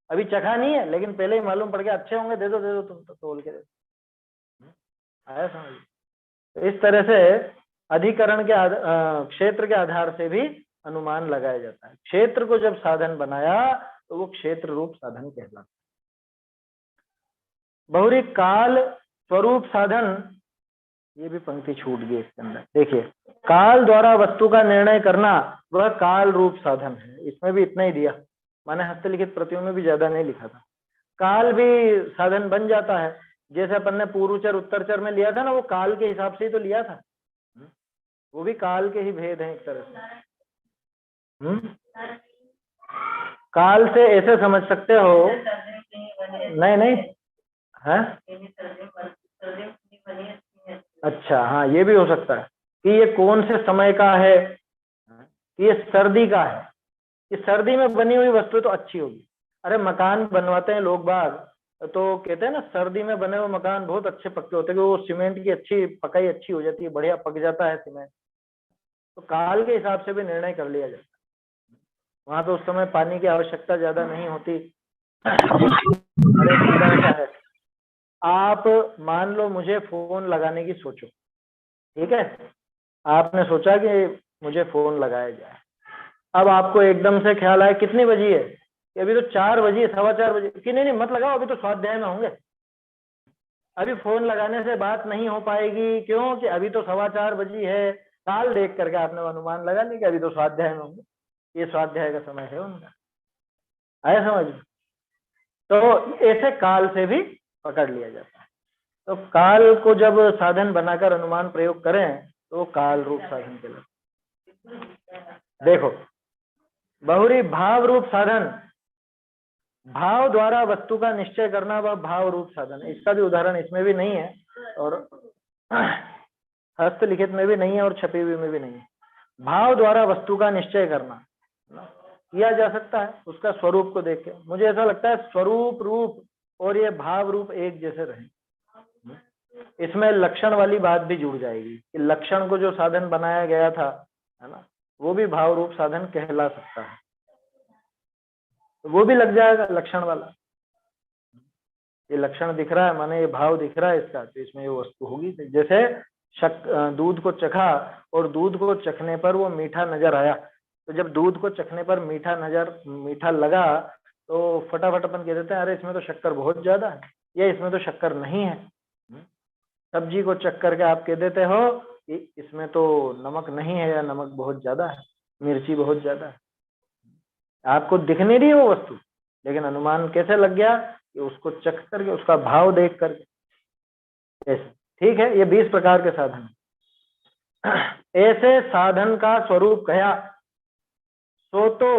अभी चखा नहीं है, लेकिन पहले ही मालूम पड़ गया अच्छे होंगे, दे दो तुम तो तोल के दे दो। आया समझ। तो इस तरह से अधिकरण के क्षेत्र के आधार से भी अनुमान लगाया जाता है। क्षेत्र को जब साधन बनाया तो वो क्षेत्र रूप साधन कहलाता है। बहुरी काल स्वरूप साधन, ये भी पंक्ति छूट गई इसके अंदर, देखिए, काल द्वारा वस्तु का निर्णय करना वह काल रूप साधन है। इसमें भी इतना ही दिया, माने हस्तलिखित प्रतियों में भी ज्यादा नहीं लिखा था। काल भी साधन बन जाता है, जैसे अपन ने पूर्वचर उत्तरचर में लिया था ना, वो काल के हिसाब से ही तो लिया था, वो भी काल के ही भेद हैं एक तरह से। काल से ऐसे समझ सकते हो, नहीं है, अच्छा हाँ, ये भी हो सकता है कि ये कौन से समय का है, ये सर्दी का है, कि सर्दी में बनी हुई वस्तु तो अच्छी होगी। अरे मकान बनवाते हैं लोग बाग, तो कहते हैं ना सर्दी में बने हुए मकान बहुत अच्छे पक्के होते हैं, वो सीमेंट की अच्छी पकाई अच्छी हो जाती है, बढ़िया पक जाता है सीमेंट। तो काल के हिसाब से भी निर्णय कर लिया जाता है, वहां तो उस समय पानी की आवश्यकता ज्यादा नहीं होती। अरे सीधा ऐसा है, आप मान लो मुझे फोन लगाने की सोचो, ठीक है, आपने सोचा कि मुझे फोन लगाया जाए। अब आपको एकदम से ख्याल आया, कितनी बजी है, कि अभी तो 4 बजे, 4:15 बजे, कि नहीं मत लगाओ, अभी तो स्वाध्याय में होंगे, अभी फोन लगाने से बात नहीं हो पाएगी, क्यों कि अभी तो 4:15 बजी है। काल देख करके आपने अनुमान लगा लिया कि अभी तो स्वाध्याय में होंगे, ये स्वाध्याय का समय है उनका। आया समझ। तो ऐसे काल से भी पकड़ लिया जाता है। तो काल को जब साधन बनाकर अनुमान प्रयोग करें तो काल रूप साधन के लिए देखो, बहुरी भाव रूप साधन, भाव द्वारा वस्तु का निश्चय करना वह भाव रूप साधन है। इसका भी उदाहरण इसमें भी नहीं है और हस्तलिखित में भी नहीं है और छपी हुई में भी नहीं है। भाव द्वारा वस्तु का निश्चय करना किया जा सकता है उसका स्वरूप को देख के। मुझे ऐसा लगता है स्वरूप रूप और ये भाव रूप एक जैसे रहे। इसमें लक्षण वाली बात भी जुड़ जाएगी कि लक्षण को जो साधन बनाया गया था, है ना, वो भी भाव रूप साधन कहला सकता है, तो वो भी लग जाएगा लक्षण वाला। ये लक्षण दिख रहा है माने ये भाव दिख रहा है इसका, तो इसमें ये वस्तु होगी। जैसे दूध को चखा और दूध को चखने पर वो मीठा नजर आया, तो जब दूध को चखने पर मीठा लगा तो फटाफट अपन कह देते हैं अरे इसमें तो शक्कर बहुत ज्यादा है, या इसमें तो शक्कर नहीं है। सब्जी को चख करके आप कह देते हो कि इसमें तो नमक नहीं है या नमक बहुत ज्यादा है, मिर्ची बहुत ज्यादा है। आपको दिख नहीं रही वो वस्तु, लेकिन अनुमान कैसे लग गया कि उसको चख करके उसका भाव देख करके। ऐसे ठीक है, ये 20 प्रकार के साधन। ऐसे साधन का स्वरूप कहा सो तो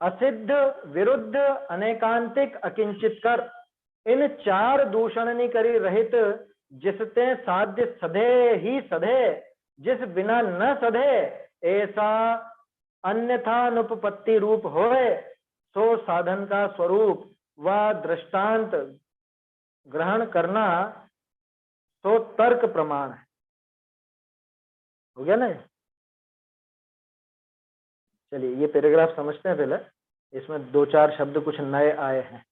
असिद्ध विरुद्ध अनेकांतिक अकिंचित कर, इन 4 दूषण करी रहित जिसते साध्य सधे ही सधे, जिस बिना न सधे ऐसा अन्यथा अनुपपत्ति रूप होए, सो साधन का स्वरूप व दृष्टांत ग्रहण करना तो तर्क प्रमाण है। हो गया ना? चलिए ये पैराग्राफ समझते हैं। पहले इसमें 2-4 शब्द कुछ नए आए हैं।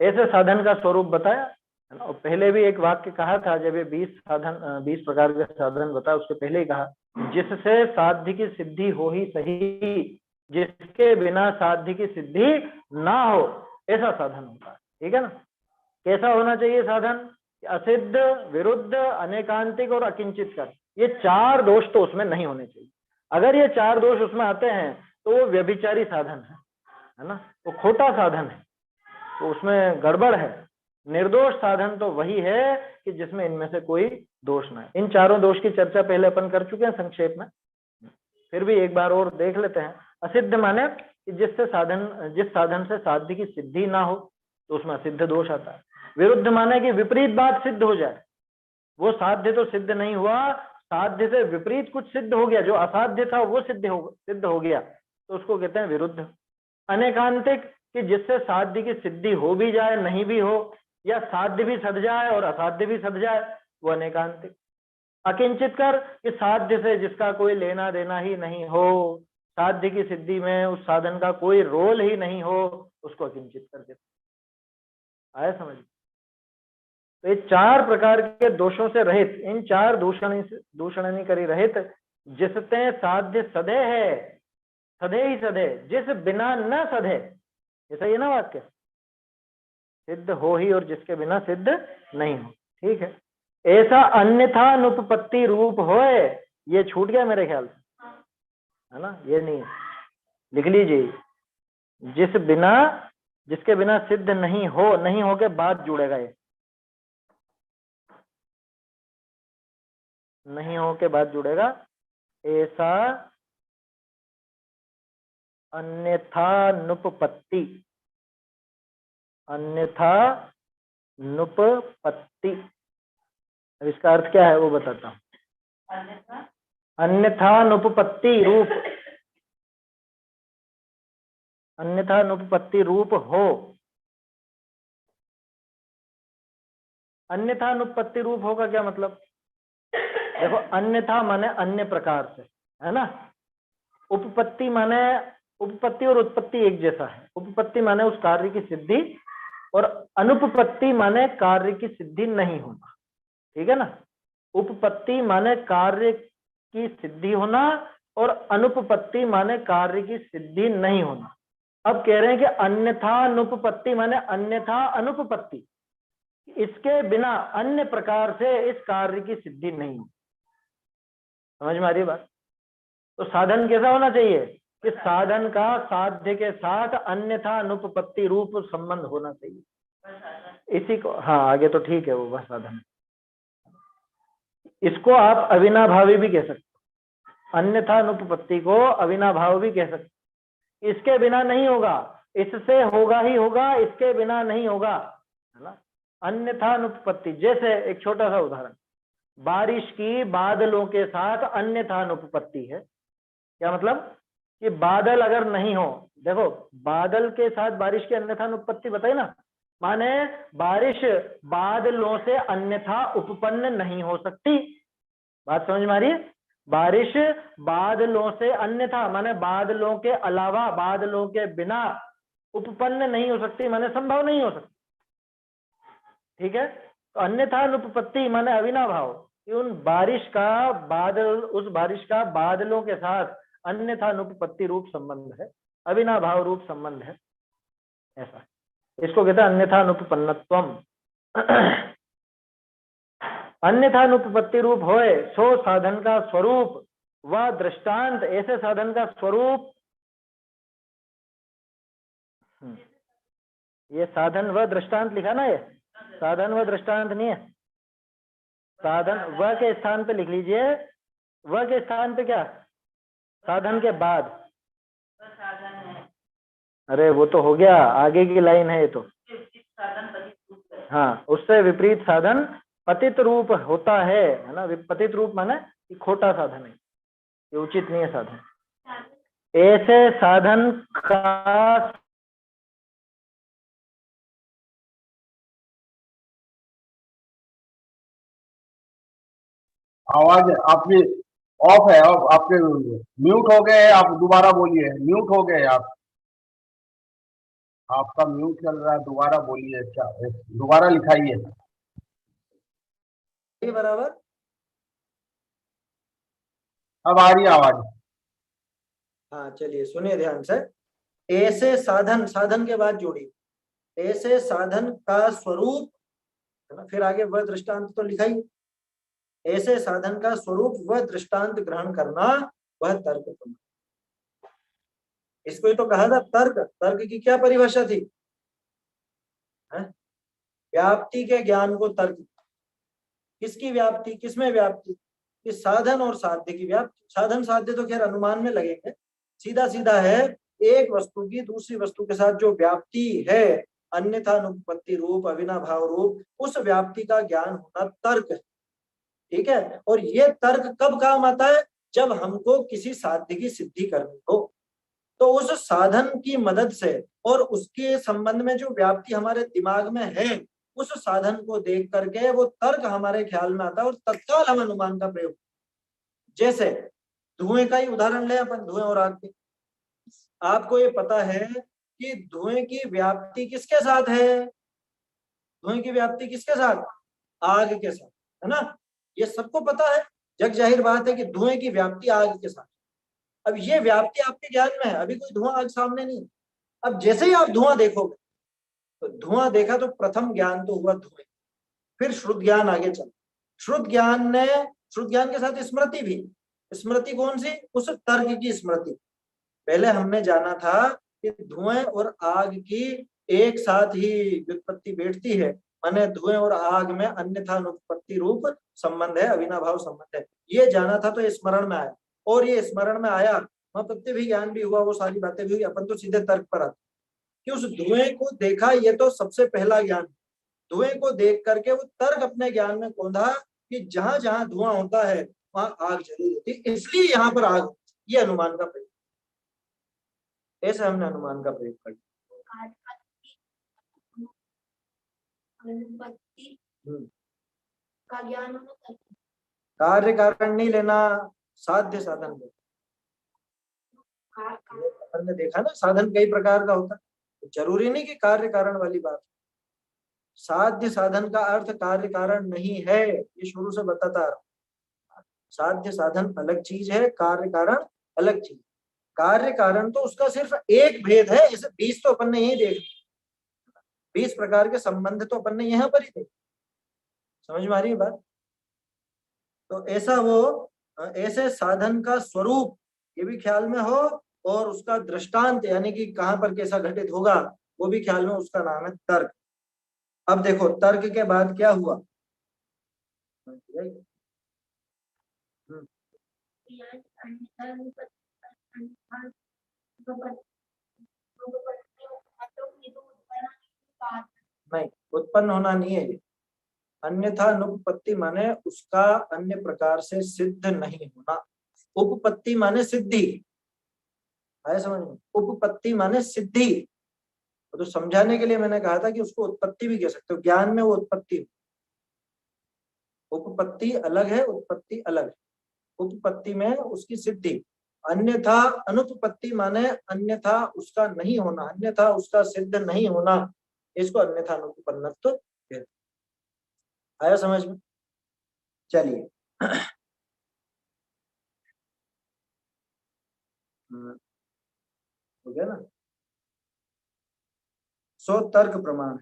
ऐसे साधन का स्वरूप बताया, और पहले भी एक वाक्य कहा था जब ये 20 प्रकार के साधन बताया, उसके पहले ही कहा जिससे साध्य की सिद्धि हो ही सही, जिसके बिना साध्य की सिद्धि ना हो ऐसा साधन होता है। ठीक है ना? कैसा होना चाहिए साधन? असिद्ध विरुद्ध अनेकांतिक और अकिंचित कर, ये 4 दोष तो उसमें नहीं होने चाहिए। अगर ये 4 दोष उसमें आते हैं तो वो व्यभिचारी साधन है ना, वो खोटा साधन है, तो उसमें गड़बड़ है। निर्दोष साधन तो वही है कि जिसमें इनमें से कोई दोष ना है। इन 4 दोष की चर्चा पहले अपन कर चुके हैं संक्षेप में, फिर भी एक बार और देख लेते हैं। असिद्ध माने कि जिस साधन से साध्य की सिद्धि ना हो तो उसमें असिद्ध दोष आता है। विरुद्ध माने कि विपरीत बात सिद्ध हो जाए, वो साध्य तो सिद्ध नहीं हुआ, साध्य से विपरीत कुछ सिद्ध हो गया, जो असाध्य था वो सिद्ध हो गया, तो उसको कहते हैं विरुद्ध। अनेकांतिक कि जिससे साध्य की सिद्धि हो भी जाए नहीं भी हो, या साध्य भी सध जाए और असाध्य भी सध जाए, वो अनेकांतिक। अकिंचित कर कि साध्य से जिसका कोई लेना देना ही नहीं हो, साध्य की सिद्धि में उस साधन का कोई रोल ही नहीं हो, उसको अकिंचित कर देते। आया समझ? तो ये 4 प्रकार के दोषों से रहित, इन 4 दूषण करी रहित, जिसते साध्य सधे है, सधे ही सधे, जिस बिना न सधे, ऐसा ही ना वाक्य, सिद्ध हो ही और जिसके बिना सिद्ध नहीं हो। ठीक है, ऐसा अन्यथा अनुपपत्ति रूप होए, ये छूट गया मेरे ख्याल से, है ना? ये नहीं, लिख लीजिए, जिसके बिना सिद्ध नहीं हो के बाद जुड़ेगा, ये नहीं हो के बाद जुड़ेगा। ऐसा अन्यथा नुपपत्ति, अन्यथा नुपपत्ति, अब इसका अर्थ क्या है वो बताता हूं। अन्यथा नुपपत्ति रूप, अन्यथा नुपपत्ति रूप हो। अन्यथा अनुपपत्ति रूप होगा क्या मतलब? देखो, अन्यथा माने अन्य प्रकार से, है ना? उपपत्ति माने, उपपत्ति और उत्पत्ति एक जैसा है। उपपत्ति माने उस कार्य की सिद्धि, और अनुपपत्ति माने कार्य की सिद्धि नहीं होना। ठीक है ना? उपपत्ति माने कार्य की सिद्धि होना, और अनुपपत्ति माने कार्य की सिद्धि नहीं होना। अब कह रहे हैं कि अन्यथा अनुपपत्ति माने अन्यथा अनुपपत्ति, इसके बिना अन्य प्रकार से इस कार्य की सिद्धि नहीं हो। समझ में आ रही बात? तो साधन कैसा होना चाहिए कि साधन का साध्य के साथ अन्यथा अनुपपत्ति रूप संबंध होना चाहिए। इसी को, हाँ आगे तो ठीक है, वो वह साधन, इसको आप अविनाभावी भी कह सकते हो, अन्यथा अनुपपत्ति को अविनाभाव भी कह सकते हो। इसके बिना नहीं होगा, इससे होगा ही होगा, इसके बिना नहीं होगा, है ना। अन्यथा अनुपपत्ति, जैसे एक छोटा सा उदाहरण, बारिश की बादलों के साथ अन्यथा अनुपपत्ति है। क्या मतलब कि बादल अगर नहीं हो, देखो बादल के साथ बारिश की अन्यथा अनुपपत्ति बताई ना, माने बारिश बादलों से अन्यथा उपपन्न नहीं हो सकती। बात समझ में आ रही है? बारिश बादलों से अन्यथा माने बादलों के अलावा, बादलों के बिना उपपन्न नहीं हो सकती, माने संभव नहीं हो सकती। ठीक है, तो अन्यथा अनुपपत्ति माने अविनाभाव, कि उन बारिश का बादल, उस बारिश का बादलों के साथ अन्यथा अनुपपत्ति रूप संबंध है, अविनाभाव रूप संबंध है, ऐसा। इसको कहते हैं अन्यथा अनुपपन्नत्वम। अन्यथा अनुपपत्ति रूप होए सो साधन का स्वरूप व दृष्टांत, ऐसे साधन का स्वरूप, ये साधन व दृष्टांत लिखा ना, ये साधन व दृष्टांत नहीं है, साधन व के स्थान पे लिख लीजिए, व के स्थान पे क्या, साधन के बाद, अरे वो तो हो गया, आगे की लाइन है ये तो, हाँ उससे विपरीत साधन पतित रूप होता है ना। पतित रूप माने कि खोटा साधन है, ये उचित नहीं है साधन। ऐसे साधन का आवाज आपकी ऑफ है, आपके म्यूट हो गए, आप दोबारा बोलिए, म्यूट हो गए आप, आपका म्यूट चल रहा है, दोबारा बोलिए, अच्छा दोबारा लिखाइए बराबर। अब आ रही है आवाज। हाँ चलिए सुनिए ध्यान से। ऐसे साधन, साधन के बाद जोड़ी, ऐसे साधन का स्वरूप, है ना, फिर आगे वह दृष्टांत तो लिखा ही, ऐसे साधन का स्वरूप वह दृष्टांत ग्रहण करना वह तर्क प्रमाण। इसको ही तो कहा था तर्क। तर्क की क्या परिभाषा थी? व्याप्ति के ज्ञान को तर्क। किसकी व्याप्ति, किसमें व्याप्ति? इस साधन और साध्य की व्याप्ति। साधन साध्य तो खैर अनुमान में लगेंगे, सीधा सीधा है एक वस्तु की दूसरी वस्तु के साथ जो व्याप्ति है, अन्यथा अनुपपत्ति रूप, अविनाभाव रूप, उस व्याप्ति का ज्ञान होना तर्क है। ठीक है, और ये तर्क कब काम आता है? जब हमको किसी साध्य की सिद्धि करनी हो, तो उस साधन की मदद से और उसके संबंध में जो व्याप्ति हमारे दिमाग में है, उस साधन को देख करके वो तर्क हमारे ख्याल में आता है और तत्काल हम अनुमान का प्रयोग। जैसे धुएं का ही उदाहरण लें अपन, धुएं और आग के। आपको ये पता है कि धुएं की व्याप्ति किसके साथ है? धुएं की व्याप्ति किसके साथ? आग के साथ, है ना। ये सबको पता है, जग जाहिर बात है कि धुएं की व्याप्ति आग के साथ। अब ये व्याप्ति आपके ज्ञान में है, अभी कोई धुआं आग सामने नहीं। अब जैसे ही आप धुआं देखोगे, तो धुआं देखा तो प्रथम ज्ञान तो हुआ धुएं, फिर श्रुत ज्ञान आगे चल। श्रुत ज्ञान के साथ स्मृति भी। स्मृति कौन सी? उस तर्क की स्मृति। पहले हमने जाना था कि धुएं और आग की एक साथ ही व्युत्पत्ति बैठती है, माने धुएं और आग में अन्यथा अनुपपत्ति रूप संबंध है, अविनाभाव संबंध है। ये जाना था, तो ये स्मरण में आया, और ये स्मरण में आया, वहां प्रत्यय भी ज्ञान भी हुआ, वो सारी बातें भी हुई। अपन तो सीधे तर्क पर आते कि उस धुएं को देखा, ये तो सबसे पहला ज्ञान। धुएं को देख करके वो तर्क अपने ज्ञान में खोदा कि जहां जहां धुआं होता है वहां आग जरूर होती है, इसलिए यहाँ पर आग। ये अनुमान का प्रयोग, ऐसा हमने अनुमान का प्रयोग कर। कार्य कारण नहीं लेना, साध्य साधन लेना। हमने देखा ना, साधन कई प्रकार का होता है, जरूरी नहीं कि कार्य कारण वाली बात। साध्य साधन का अर्थ कार्य कारण नहीं है, ये शुरू से बताता रहा हूं। साध्य साधन अलग चीज है, कार्य कारण अलग चीज। कार्य कारण तो उसका सिर्फ एक भेद है, इसे 20 तो अपन ने यही देख, 20 प्रकार के संबंध तो अपन ने यहाँ पर ही देखे। समझ में आ रही है बात? तो ऐसा वो, ऐसे साधन का स्वरूप ये भी ख्याल में हो और उसका दृष्टांत यानी कि कहां पर कैसा घटित होगा वो भी ख्याल में, उसका नाम है तर्क। अब देखो तर्क के बाद क्या हुआ। नहीं, उत्पन्न होना नहीं है ये। अन्यथा अनुपपत्ति माने उसका अन्य प्रकार से सिद्ध नहीं होना। उपपत्ति माने सिद्धि, आया समझ में? उपपत्ति माने सिद्धि। तो समझाने के लिए मैंने कहा था कि उसको उत्पत्ति भी कह सकते हो, ज्ञान में वो उत्पत्ति। उपपत्ति अलग है, उत्पत्ति अलग है। उपपत्ति में उसकी सिद्धि, अन्यथा अनुपपत्ति माने अन्यथा उसका नहीं होना, अन्यथा उसका सिद्ध नहीं होना, इसको अन्यथा अनुपन्नत्व कहते हैं। आया समझ में? चलिए हो गया ना। सो तर्क प्रमाण।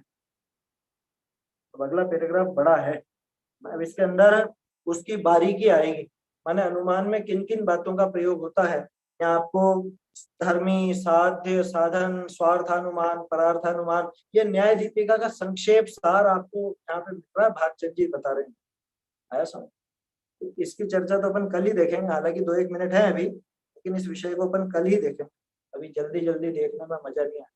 अब अगला पैराग्राफ बड़ा है, अब इसके अंदर उसकी बारीकी आएगी, माने अनुमान में किन किन बातों का प्रयोग होता है। यहाँ आपको धर्मी, साध्य, साधन, स्वार्थानुमान, परार्थानुमान, ये न्याय दीपिका का संक्षेप सार आपको यहाँ पे मिल रहा है, भागचंद जी बता रहे हैं। आया समझ? तो इसकी चर्चा तो अपन कल ही देखेंगे, हालांकि 2-1 मिनट है अभी, लेकिन इस विषय को अपन कल ही देखेंगे, अभी जल्दी जल्दी देखने में मजा नहीं आया।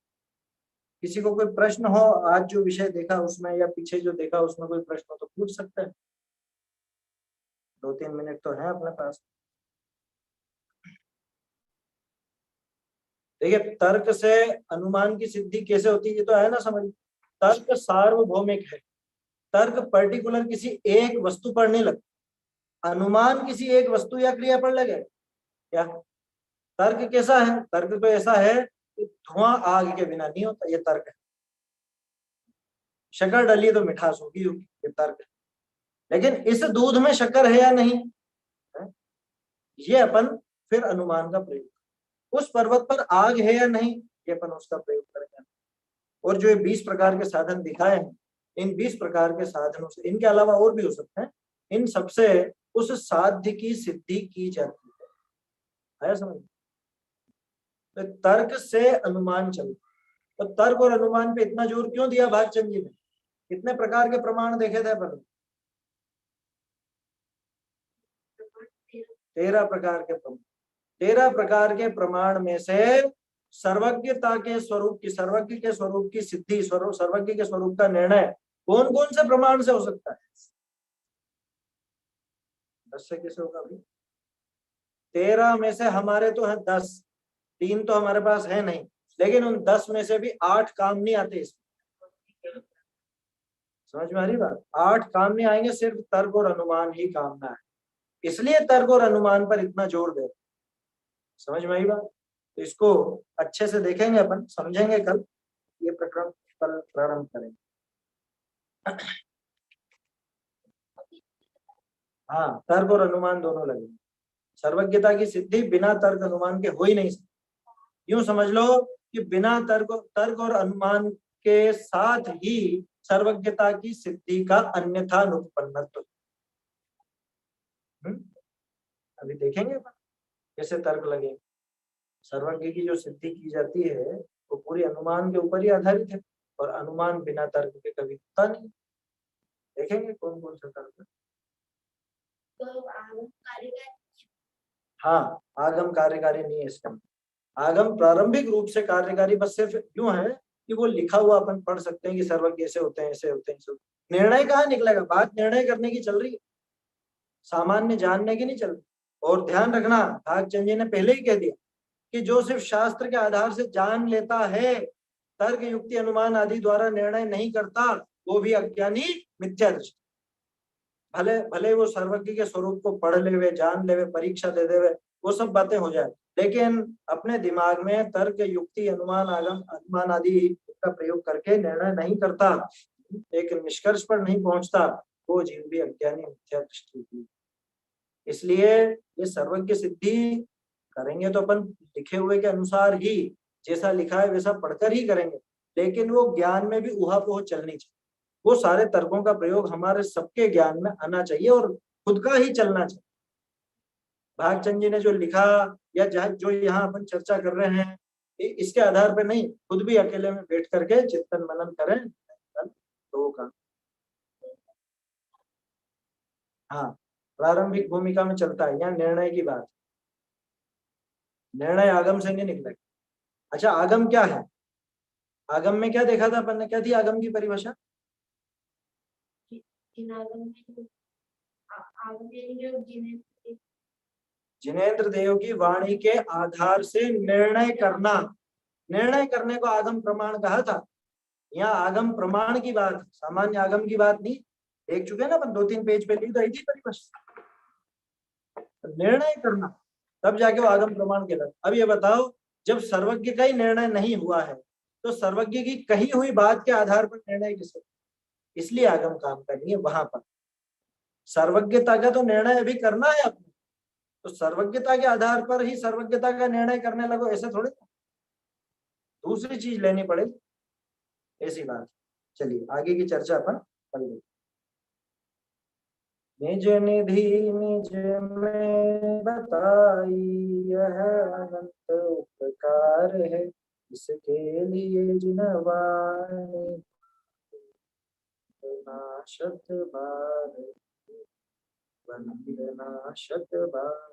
किसी को कोई प्रश्न हो, आज जो विषय देखा उसमें या पीछे जो देखा उसमें कोई प्रश्न हो तो पूछ सकते हैं, 2-3 मिनट तो है अपने पास। देखिए तर्क से अनुमान की सिद्धि कैसे होती है ये तो है ना समझ। तर्क सार्वभौमिक है, तर्क पर्टिकुलर किसी एक वस्तु पर नहीं लगता, अनुमान किसी एक वस्तु या क्रिया पर लगे क्या। तर्क कैसा है? तर्क तो ऐसा है कि धुआं आग के बिना नहीं होता, ये तर्क है। शक्कर डली तो मिठास होगी, ये तर्क है। लेकिन इस दूध में शक्कर है या नहीं है? ये अपन फिर अनुमान का प्रयोग। उस पर्वत पर आग है या नहीं, ये अपन उसका प्रयोग करेंगे। और जो ये 20 प्रकार के साधन दिखाए हैं, इन 20 प्रकार के साधनों से, इनके अलावा और भी हो सकते हैं, इन सबसे उस साध्य की सिद्धि की जाती है। आया समझ? तो तर्क से अनुमान चलता, तो तर्क और अनुमान पे इतना जोर क्यों दिया भागचंद जी ने? कितने प्रकार के प्रमाण देखे थे अपन? 13 प्रकार के प्रमाण। 13 प्रकार के प्रमाण में से सर्वज्ञता के स्वरूप की, सर्वज्ञ के स्वरूप की सिद्धि, सर्वज्ञ के स्वरूप का निर्णय कौन कौन से प्रमाण से हो सकता है? 10 से कैसे होगा अभी? 13 में से हमारे तो है 10, 3 तो हमारे पास है नहीं, लेकिन उन 10 में से भी 8 काम नहीं आते इसमें। समझ में आ रही बात? 8 काम नहीं आएंगे, सिर्फ तर्क और अनुमान ही काम ना है, इसलिए तर्क और अनुमान पर इतना जोर दे। समझ में आई बात? तो इसको अच्छे से देखेंगे अपन, समझेंगे कल, ये प्रकरण कल प्रारंभ करेंगे। हाँ, तर्क और अनुमान दोनों लगेंगे। सर्वज्ञता की सिद्धि बिना तर्क अनुमान के हो ही नहीं सकती। यूं समझ लो कि बिना तर्क और अनुमान के साथ ही सर्वज्ञता की सिद्धि का अन्यथा अनुपन्नत्व। अभी देखेंगे कैसे तर्क लगे। सर्वज्ञ की जो सिद्धि की जाती है वो पूरी अनुमान के ऊपर ही आधारित है, और अनुमान बिना तर्क के कभी होता नहीं। देखेंगे कौन कौन सा तर्क। हाँ, आगम कार्यकारी नहीं है इसका। आगम प्रारंभिक रूप से कार्यकारी बस सिर्फ यूं है कि वो लिखा हुआ अपन पढ़ सकते हैं कि सर्वज्ञ ऐसे होते हैं, ऐसे होते हैं, ऐसे होते हैं। निर्णय कहाँ निकलेगा? बात निर्णय करने की चल रही है, सामान्य जानने की नहीं चल रही। और ध्यान रखना, भागचंद जी ने पहले ही कह दिया कि जो सिर्फ शास्त्र के आधार से जान लेता है, तर्क युक्ति अनुमान आदि द्वारा निर्णय नहीं करता, वो भी अज्ञानी मिथ्या दृष्टि। भले भले वो सर्वज्ञ के स्वरूप को पढ़ लेवे, जान लेवे, परीक्षा दे देवे, वो सब बातें हो जाए, लेकिन अपने दिमाग में तर्क युक्ति अनुमान आगम अनुमान आदि का प्रयोग करके निर्णय नहीं करता, एक निष्कर्ष पर नहीं पहुंचता, वो जीव भी अज्ञानी मिथ्या दृष्टि। इसलिए ये सर्वज्ञ सिद्धि करेंगे तो अपन लिखे हुए के अनुसार ही, जैसा लिखा है वैसा पढ़कर ही करेंगे, लेकिन वो ज्ञान में भी उहापोह चलनी चाहिए। वो सारे तर्कों का प्रयोग हमारे सबके ज्ञान में आना चाहिए और खुद का ही चलना चाहिए। भागचंद जी ने जो लिखा या जो यहाँ अपन चर्चा कर रहे हैं, इसके आधार पर नहीं, खुद भी अकेले में बैठ करके चिंतन मनन करें तो का। हाँ, प्रारंभिक भूमिका में चलता है, यहाँ निर्णय की बात, निर्णय आगम से नहीं निकलेगा। अच्छा, आगम क्या है? आगम में क्या देखा था अपन ने, क्या थी आगम की परिभाषा? जिनेंद्र देव की वाणी के आधार से निर्णय करना, निर्णय करने को आगम प्रमाण कहा था। यहाँ आगम प्रमाण की बात, सामान्य आगम की बात नहीं। देख चुके ना अपन, 2-3 पेज पे लिख थी परिभाषा। निर्णय करना तब जाके वो आगम प्रमाण कहलाता। अब ये बताओ, जब सर्वज्ञ का ही निर्णय नहीं हुआ है तो सर्वज्ञ की कही हुई बात के आधार पर निर्णय किसे? इसलिए आगम काम का नहीं है। वहां पर सर्वज्ञता का तो निर्णय अभी करना है अपने, तो सर्वज्ञता के आधार पर ही सर्वज्ञता का निर्णय करने लगो, ऐसे थोड़े, दूसरी चीज लेनी पड़ेगी, ऐसी बात। चलिए आगे की चर्चा अपन करेंगे। निज निधि निज में बताई यह अनंत उपकार है, इसके लिए जिनवाने वंदना शत बार, वंदना शत बार।